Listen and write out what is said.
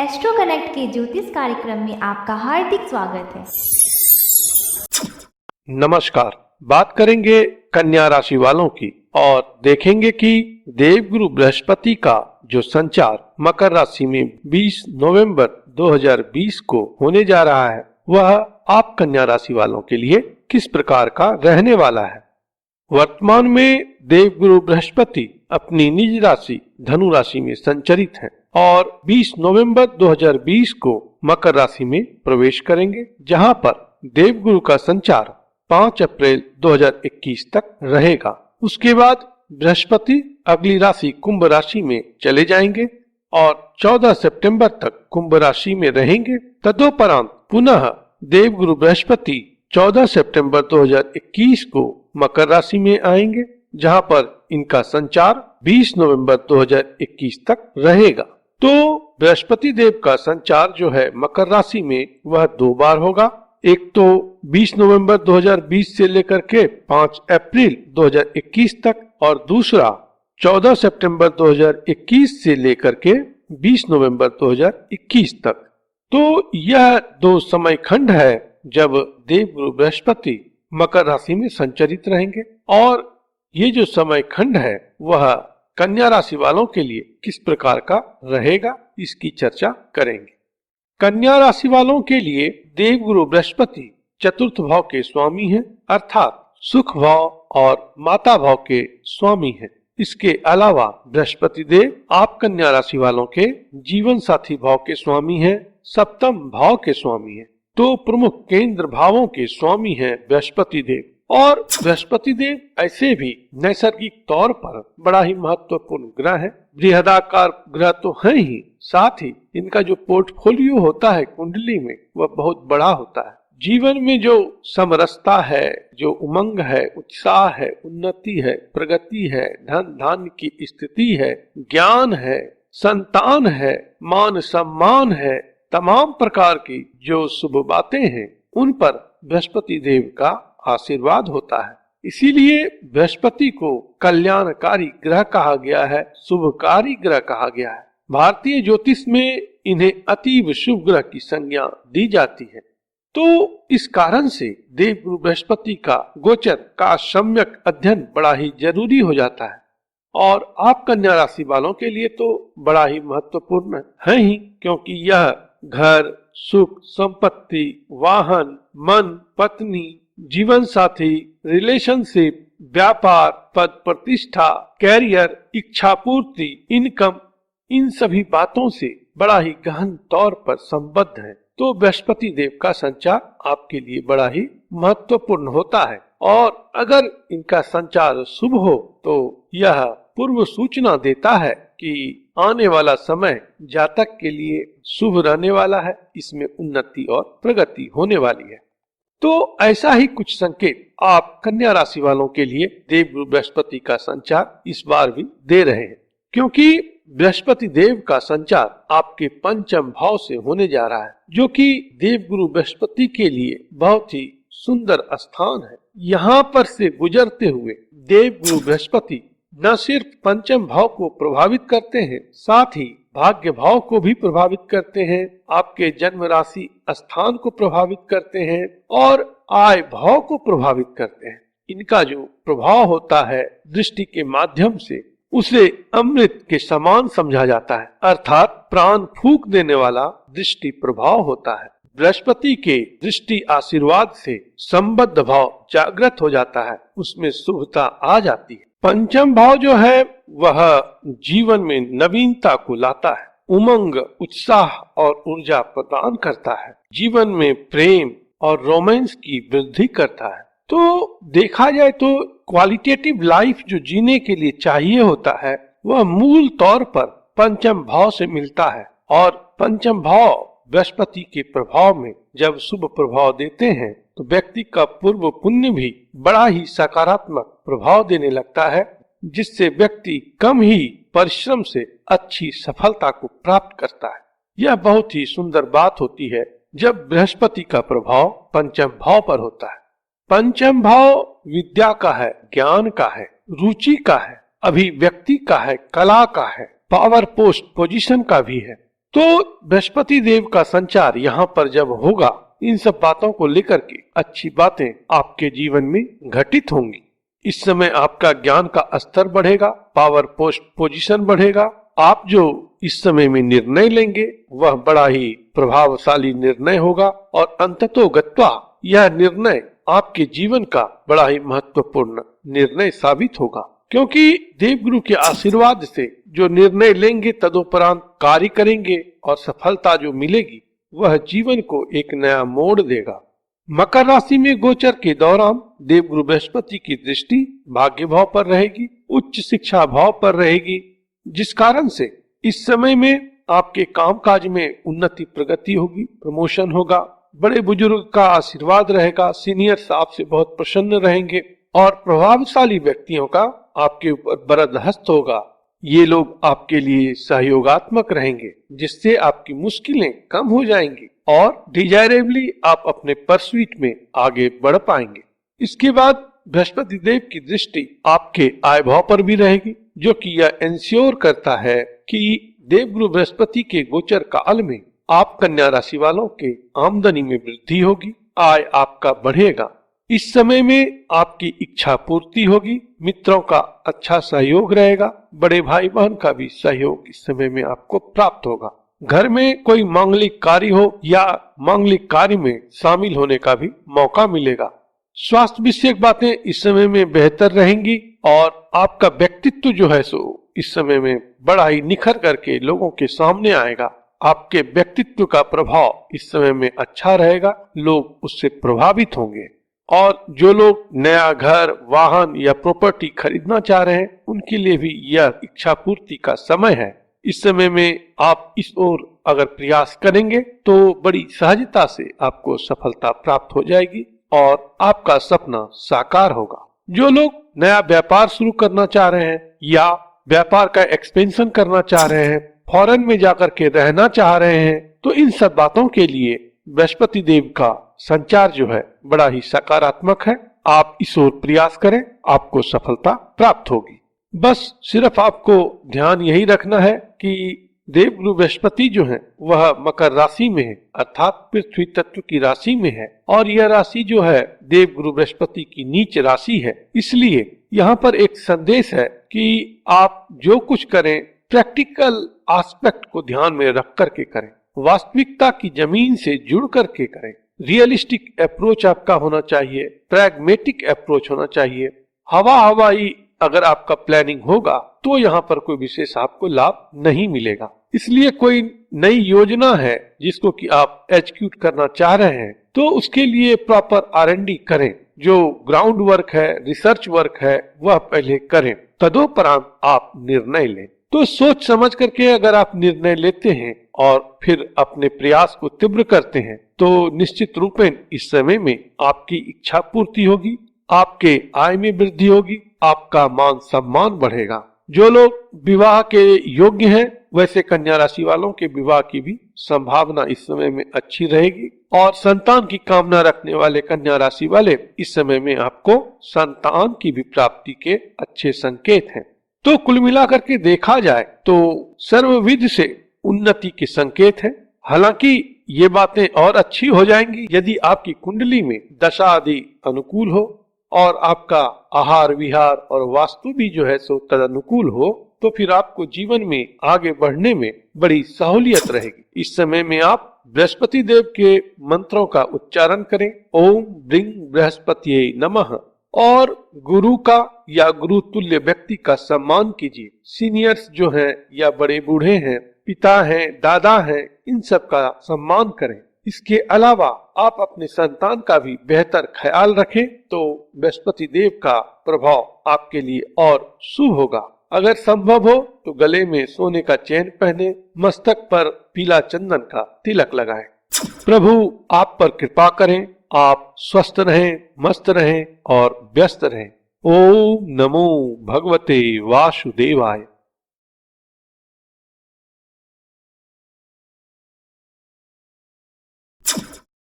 Astro connect के ज्योतिष कार्यक्रम में आपका हार्दिक स्वागत है। नमस्कार। बात करेंगे कन्या राशि वालों की और देखेंगे कि देवगुरु बृहस्पति का जो संचार मकर राशि में 20 नवंबर 2020 को होने जा रहा है वह आप कन्या राशि वालों के लिए किस प्रकार का रहने वाला है। वर्तमान में देवगुरु बृहस्पति अपनी निज राशि धनु राशि में संचरित हैं और 20 नवंबर 2020 को मकर राशि में प्रवेश करेंगे, जहां पर देवगुरु का संचार 5 अप्रैल 2021 तक रहेगा। उसके बाद बृहस्पति अगली राशि कुंभ राशि में चले जाएंगे और 14 सितंबर तक कुंभ राशि में रहेंगे। तदोपरांत पुनः देवगुरु बृहस्पति 14 सितंबर 2021 को मकर राशि में आएंगे, जहां पर इनका संचार 20 नवंबर 2021 तक रहेगा। तो बृहस्पति देव का संचार जो है मकर राशि में वह 2 बार होगा। एक तो 20 नवंबर 2020 से लेकर के 5 अप्रैल 2021 तक और दूसरा 14 सितंबर 2021 से लेकर के 20 नवंबर 2021 तक। तो यह 2 समय खंड है जब देवगुरु बृहस्पति मकर राशि में संचरित रहेंगे और ये जो समय खंड है वह कन्या राशि वालों के लिए किस प्रकार का रहेगा, इसकी चर्चा करेंगे। कन्या राशि वालों के लिए देवगुरु बृहस्पति चतुर्थ भाव के स्वामी हैं, अर्थात सुख भाव और माता भाव के स्वामी हैं। इसके अलावा बृहस्पति देव आप कन्या राशि वालों के जीवन साथी भाव के स्वामी हैं, सप्तम भाव के स्वामी हैं। तो प्रमुख केंद्र भावों के स्वामी हैं बृहस्पति देव। और बृहस्पति देव ऐसे भी नैसर्गिक तौर पर बड़ा ही महत्वपूर्ण ग्रह है। बृहदाकार ग्रह तो है ही, साथ ही इनका जो पोर्टफोलियो होता है कुंडली में वह बहुत बड़ा होता है। जीवन में जो समरसता है, जो उमंग है, उत्साह है, उन्नति है, प्रगति है, धन धान्य की स्थिति है, ज्ञान है, संतान है, मान सम्मान है, तमाम प्रकार की जो शुभ बातें हैं उन पर बृहस्पति देव का आशीर्वाद होता है। इसीलिए बृहस्पति को कल्याणकारी ग्रह कहा गया है, शुभकारी ग्रह कहा गया है। भारतीय ज्योतिष में इन्हें अतीव शुभ ग्रह की संज्ञा दी जाती है। तो इस कारण से देवगुरु बृहस्पति का गोचर का सम्यक अध्ययन बड़ा ही जरूरी हो जाता है और आप कन्या राशि वालों के लिए तो बड़ा ही महत्वपूर्ण है ही, क्योंकि यह घर, सुख, संपत्ति, वाहन, मन, पत्नी, जीवन साथी, रिलेशनशिप, व्यापार, पद प्रतिष्ठा, कैरियर, इच्छा पूर्ति, इनकम, इन सभी बातों से बड़ा ही गहन तौर पर संबद्ध है। तो बृहस्पति देव का संचार आपके लिए बड़ा ही महत्वपूर्ण होता है और अगर इनका संचार शुभ हो तो यह पूर्व सूचना देता है कि आने वाला समय जातक के लिए शुभ रहने वाला है, इसमें उन्नति और प्रगति होने वाली है। तो ऐसा ही कुछ संकेत आप कन्या राशि वालों के लिए देवगुरु बृहस्पति का संचार इस बार भी दे रहे हैं, क्योंकि बृहस्पति देव का संचार आपके पंचम भाव से होने जा रहा है, जो कि देवगुरु बृहस्पति के लिए बहुत ही सुंदर स्थान है। यहाँ पर से गुजरते हुए देवगुरु बृहस्पति न सिर्फ पंचम भाव को प्रभावित करते हैं, साथ ही भाग्य भाव को भी प्रभावित करते हैं, आपके जन्म राशि स्थान को प्रभावित करते हैं और आय भाव को प्रभावित करते हैं। इनका जो प्रभाव होता है दृष्टि के माध्यम से उसे अमृत के समान समझा जाता है, अर्थात प्राण फूंक देने वाला दृष्टि प्रभाव होता है। बृहस्पति के दृष्टि आशीर्वाद से संबद्ध भाव जागृत हो जाता है, उसमें शुभता आ जाती है। पंचम भाव जो है वह जीवन में नवीनता को लाता है, उमंग, उत्साह और ऊर्जा प्रदान करता है, जीवन में प्रेम और रोमांस की वृद्धि करता है। तो देखा जाए तो क्वालिटेटिव लाइफ जो जीने के लिए चाहिए होता है वह मूल तौर पर पंचम भाव से मिलता है और पंचम भाव बृहस्पति के प्रभाव में जब शुभ प्रभाव देते हैं तो व्यक्ति का पूर्व पुण्य भी बड़ा ही सकारात्मक प्रभाव देने लगता है, जिससे व्यक्ति कम ही परिश्रम से अच्छी सफलता को प्राप्त करता है। यह बहुत ही सुंदर बात होती है जब बृहस्पति का प्रभाव पंचम भाव पर होता है। पंचम भाव विद्या का है, ज्ञान का है, रुचि का है, अभिव्यक्ति का है, कला का है, पावर पोस्ट पोजीशन का भी है। तो बृहस्पति देव का संचार यहाँ पर जब होगा, इन सब बातों को लेकर के अच्छी बातें आपके जीवन में घटित होंगी। इस समय आपका ज्ञान का स्तर बढ़ेगा, पावर पोस्ट पोजीशन बढ़ेगा। आप जो इस समय में निर्णय लेंगे वह बड़ा ही प्रभावशाली निर्णय होगा और अंततोगत्वा यह निर्णय आपके जीवन का बड़ा ही महत्वपूर्ण निर्णय साबित होगा, क्योंकि देवगुरु के आशीर्वाद से जो निर्णय लेंगे तदुपरांत कार्य करेंगे और सफलता जो मिलेगी वह जीवन को एक नया मोड़ देगा। मकर राशि में गोचर के दौरान देवगुरु बृहस्पति की दृष्टि भाग्य भाव पर रहेगी, उच्च शिक्षा भाव पर रहेगी, जिस कारण से इस समय में आपके कामकाज में उन्नति प्रगति होगी, प्रमोशन होगा, बड़े बुजुर्ग का आशीर्वाद रहेगा, सीनियर्स आपसे बहुत प्रसन्न रहेंगे और प्रभावशाली व्यक्तियों का आपके ऊपर बरद हस्त होगा। ये लोग आपके लिए सहयोगात्मक रहेंगे, जिससे आपकी मुश्किलें कम हो जाएंगी और डिजायरेबली आप अपने परस्यूट में आगे बढ़ पाएंगे। इसके बाद बृहस्पति देव की दृष्टि आपके आय भाव पर भी रहेगी, जो कि यह इंश्योर करता है कि देवगुरु बृहस्पति के गोचर काल में आप कन्या राशि वालों के आमदनी में वृद्धि होगी, आय आपका बढ़ेगा। इस समय में आपकी इच्छा पूर्ति होगी, मित्रों का अच्छा सहयोग रहेगा, बड़े भाई बहन का भी सहयोग इस समय में आपको प्राप्त होगा। घर में कोई मांगलिक कार्य हो या मांगलिक कार्य में शामिल होने का भी मौका मिलेगा। स्वास्थ्य विषयक बातें इस समय में बेहतर रहेंगी और आपका व्यक्तित्व जो है सो इस समय में बड़ा ही निखर करके लोगों के सामने आएगा। आपके व्यक्तित्व का प्रभाव इस समय में अच्छा रहेगा, लोग उससे प्रभावित होंगे। और जो लोग नया घर, वाहन या प्रॉपर्टी खरीदना चाह रहे हैं उनके लिए भी यह इच्छा पूर्ति का समय है। इस समय में आप इस ओर अगर प्रयास करेंगे तो बड़ी सहजता से आपको सफलता प्राप्त हो जाएगी और आपका सपना साकार होगा। जो लोग नया व्यापार शुरू करना चाह रहे हैं या व्यापार का एक्सपेंशन करना चाह रहे हैं, फॉरेन में जाकर के रहना चाह रहे हैं, तो इन सब बातों के लिए बृहस्पति देव का संचार जो है बड़ा ही सकारात्मक है। आप इस ओर प्रयास करें, आपको सफलता प्राप्त होगी। बस सिर्फ आपको ध्यान यही रखना है कि देवगुरु बृहस्पति जो है वह मकर राशि में है, अर्थात पृथ्वी तत्व की राशि में है और यह राशि जो है देवगुरु बृहस्पति की नीच राशि है। इसलिए यहाँ पर एक संदेश है कि आप जो कुछ करें प्रैक्टिकल एस्पेक्ट को ध्यान में रख करके करें, वास्तविकता की जमीन से जुड़ करके करें। रियलिस्टिक अप्रोच आपका होना चाहिए, प्रैग्मेटिक अप्रोच होना चाहिए। हवाई अगर आपका प्लानिंग होगा तो यहाँ पर कोई विशेष आपको लाभ नहीं मिलेगा। इसलिए कोई नई योजना है जिसको कि आप एग्जीक्यूट करना चाह रहे हैं तो उसके लिए प्रॉपर R&D करें। जो ग्राउंड वर्क है, रिसर्च वर्क है, वह पहले करें, तदोपरांत आप निर्णय लें। तो सोच समझ करके अगर आप निर्णय लेते हैं और फिर अपने प्रयास को तीव्र करते हैं तो निश्चित रूपेण इस समय में आपकी इच्छा पूर्ति होगी, आपके आय में वृद्धि होगी, आपका मान सम्मान बढ़ेगा। जो लोग विवाह के योग्य हैं वैसे कन्या राशि वालों के विवाह की भी संभावना इस समय में अच्छी रहेगी और संतान की कामना रखने वाले कन्या राशि वाले इस समय में आपको संतान की भी प्राप्ति के अच्छे संकेत हैं। तो कुल मिलाकर के देखा जाए तो सर्वविध से उन्नति के संकेत है। हालांकि ये बातें और अच्छी हो जाएंगी यदि आपकी कुंडली में दशा आदि अनुकूल हो और आपका आहार विहार और वास्तु भी जो है सो तदनुकूल हो, तो फिर आपको जीवन में आगे बढ़ने में बड़ी सहूलियत रहेगी। इस समय में आप बृहस्पति देव के मंत्रों का उच्चारण करें, ओम ब्रिंग बृहस्पतिये नमः, और गुरु का या गुरु तुल्य व्यक्ति का सम्मान कीजिए। सीनियर्स जो हैं या बड़े बूढ़े हैं, पिता हैं, दादा हैं, इन सब का सम्मान करें। इसके अलावा आप अपने संतान का भी बेहतर ख्याल रखें तो बृहस्पति देव का प्रभाव आपके लिए और शुभ होगा। अगर संभव हो तो गले में सोने का चैन पहने, मस्तक पर पीला चंदन का तिलक लगाएं। प्रभु आप पर कृपा करें, आप स्वस्थ रहें, मस्त रहें और व्यस्त रहें। ओम नमो भगवते वासुदेवाय।